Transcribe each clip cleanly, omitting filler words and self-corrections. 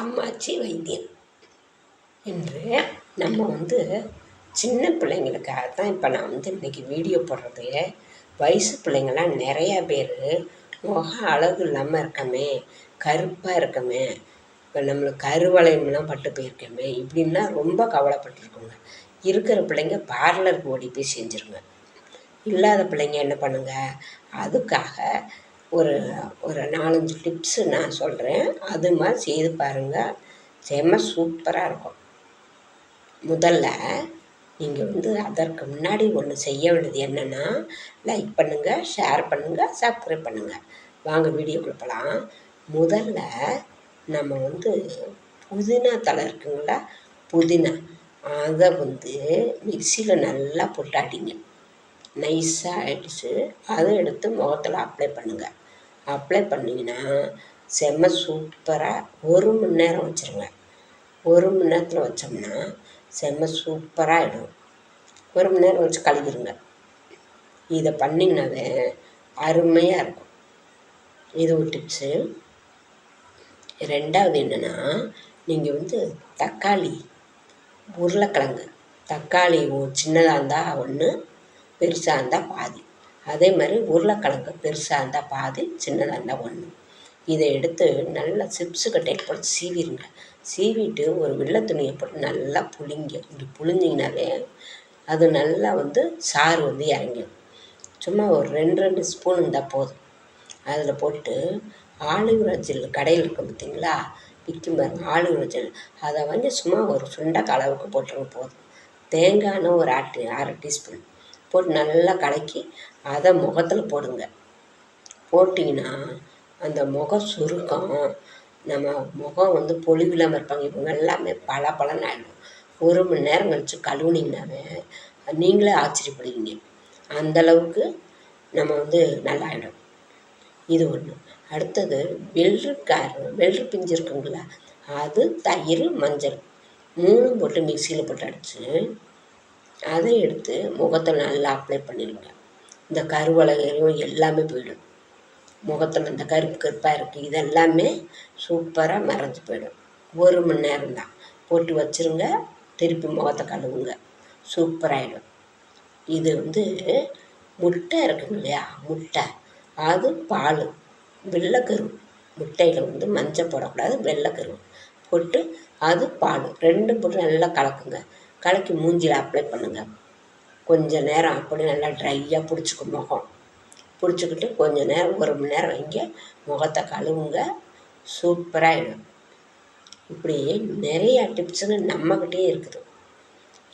அம்மாச்சி வைத்தியம். இன்று நம்ம சின்ன பிள்ளைங்களுக்காக தான் இப்போ நான் இன்றைக்கி வீடியோ போடுறது. வயசு பிள்ளைங்கள்லாம் நிறையா பேர் முக அழகு இல்லாமல் இருக்கமே, கருப்பாக இருக்கமே, இப்போ நம்மளுக்கு கருவளையம்லாம் பட்டு போயிருக்கமே இப்படின்னா ரொம்ப கவலைப்பட்டுருக்குங்க. இருக்கிற பிள்ளைங்க பார்லருக்கு ஓடி போய் செஞ்சுருங்க. இல்லாத பிள்ளைங்க என்ன பண்ணுங்க, அதுக்காக ஒரு ஒரு 4-5 டிப்ஸு நான் சொல்கிறேன். அது மாதிரி செய்து பாருங்கள், செம்ம சூப்பராக இருக்கும். முதல்ல நீங்கள் அதற்கு முன்னாடி ஒன்று செய்ய வேண்டியது என்னென்னா, லைக் பண்ணுங்கள், ஷேர் பண்ணுங்கள், சப்ஸ்கிரைப் பண்ணுங்கள். வாங்க வீடியோக்குள்ள போகலாம். முதல்ல நம்ம புதினா தழை இருக்குங்களா, புதினா அதை மிக்சியில் நல்லா போட்டாட்டிங்க, நைஸாக ஆகிடுச்சு. அதை எடுத்து முகத்தில் அப்ளை பண்ணுங்கள். அப்ளை பண்ணிங்கன்னா செம்ம சூப்பராக 1 மணி நேரம் வச்சுருங்க. 1 மணி நேரத்தில் வச்சோம்னா செம்ம சூப்பராக ஆகிடும். 1 மணி நேரம் வச்சு கழுவிடுங்க. இதை பண்ணிங்கனாவே அருமையாக இருக்கும். இது ஒரு டிப்ஸு. ரெண்டாவது என்னென்னா, நீங்கள் தக்காளி, உருளைக்கிழங்கு, தக்காளி சின்னதாக இருந்தால் 1, பெருசாக இருந்தால் பாதி. அதே மாதிரி உருளைக்கிழங்கு பெருசாக இருந்தால் பாதி, சின்னதாக இருந்தால் 1. இதை எடுத்து நல்லா சிப்ஸு கட்டையை போட்டு சீவிடுங்க. சீவிட்டு ஒரு வெள்ளை துணியை போட்டு நல்லா புளிங்க. இப்படி புளிஞ்சிங்கனாவே அது நல்லா சாறு இறங்கிடும். சும்மா ஒரு 2 ஸ்பூன் இருந்தால் போதும். அதில் போட்டு ஆலிவேரா ஜெல் கடையில் இருக்கும் பார்த்தீங்களா, விற்கும் பாருங்க ஆலிவேரா ஜெல், அதை சும்மா ஒரு சுண்டக்காய் அளவுக்கு போட்டுருங்க போதும். தேங்காய்னு ஒரு 1/2 டீஸ்பூன் போட்டு நல்லா கலக்கி அதை முகத்தில் போடுங்க. போட்டிங்கன்னா அந்த முகம் சுருக்கம், நம்ம முகம் பொலிவு இல்லாமல் இருப்பாங்க, இவங்க எல்லாமே பளபளன்னு ஆகிடும். 1 மணி நேரம் கழித்து கழுவுனீங்கன்னாவே நீங்களே ஆச்சரியப்படுவீங்க. அந்தளவுக்கு நம்ம நல்லா ஆகிடும். இது ஒன்று. அடுத்தது வெள்ளரி பிஞ்சு இருக்குங்களா, அது, தயிர், மஞ்சள் 3 போட்டு மிக்சியில் போட்டு அடித்து அதை எடுத்து முகத்தில் நல்லா அப்ளை பண்ணிடுங்க. இந்த கருவளையம் எல்லாமே போயிடும். முகத்தில் இந்த கருப்பாக இருக்குது இதெல்லாமே சூப்பராக மறைஞ்சு போயிடும். 1 மணி நேரம் தான் போட்டு வச்சுருங்க. திருப்பி முகத்தை கழுவுங்க, சூப்பராகிடும். இது முட்டை இருக்குங்க இல்லையா, முட்டை, அது பால், வெள்ளைக்கரு, முட்டையில் மஞ்சள் போடக்கூடாது, வெள்ளைக்கரு போட்டு அது பால் 2 போட்டு நல்லா கலக்குங்க. கலக்கி மூஞ்சியில் அப்ளை பண்ணுங்கள். கொஞ்சம் நேரம் அப்படி நல்லா ட்ரையாக பிடிச்சிக்கும் முகம். பிடிச்சிக்கிட்டு கொஞ்சம் நேரம் 1 மணி நேரம் வைங்க, முகத்தை கழுவுங்க, சூப்பராகிடும். இப்படி நிறையா டிப்ஸுங்க நம்மக்கிட்டே இருக்குது.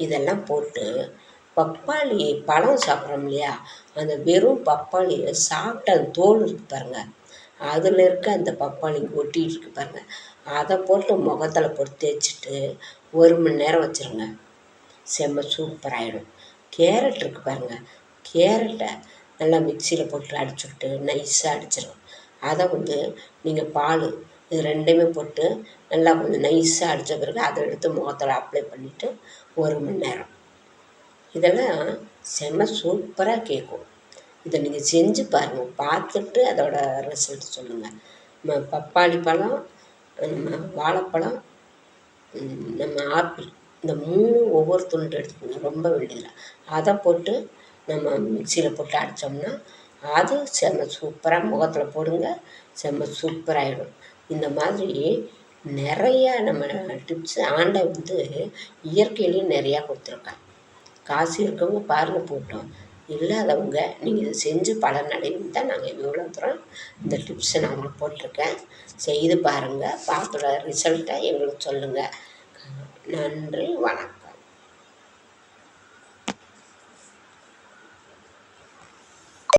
இதெல்லாம் போட்டு பப்பாளி பழம் சாப்பிட்றோம் இல்லையா, அந்த வெறும் பப்பாளியை சாப்பிட்ட அந்த தோல் இருக்குது பாருங்கள், அதில் இருக்க அந்த பப்பாளி ஒட்டிகிட்டு இருக்கு பாருங்கள், அதை போட்டு முகத்தில் போட்டு தேய்ச்சிட்டு 1 மணி நேரம் வச்சுருங்க. செம்ம சூப்பராகிடும். கேரட் இருக்குது பாருங்கள், கேரட்டை நல்லா மிக்சியில் போட்டு அடிச்சுக்கிட்டு நைஸாக அடிச்சிடும். அதை நீங்கள் பால் இது 2மே போட்டு நல்லா கொஞ்சம் நைஸாக அடித்த பிறகு அதை எடுத்து முகத்தில் அப்ளை பண்ணிவிட்டு 1 மணி நேரம். இதெல்லாம் செம்ம சூப்பராக கேட்கும். இதை நீங்கள் செஞ்சு பாருங்கள், பார்த்துட்டு அதோட ரிசல்ட் சொல்லுங்கள். நம்ம பப்பாளி பழம், நம்ம வாழைப்பழம், நம்ம ஆப்பிள், இந்த 3 ஒவ்வொரு துண்டு எடுத்துக்கோங்க, ரொம்ப வேண்டியதில்லை. அதை போட்டு நம்ம மிக்சியில் போட்டு அடித்தோம்னா அது செம்ம சூப்பராக முகத்தில் போடுங்க, செம்ம சூப்பராகிடும். இந்த மாதிரி நிறையா நம்ம டிப்ஸு ஆண்டை இயற்கையிலேயும் நிறையா கொடுத்துருக்காங்க. காசு இருக்கவங்க பாருங்கள் போட்டோம், இல்லாதவங்க நீங்கள் இதை செஞ்சு பலனடைன்னு தான் நாங்கள் இவ்வளோ தூரம் இந்த டிப்ஸை நான் உங்களுக்கு போட்டிருக்கேன். செய்து பாருங்கள், பார்க்குற ரிசல்ட்டை எங்களுக்கு சொல்லுங்கள். நன்றி, வணக்கம்.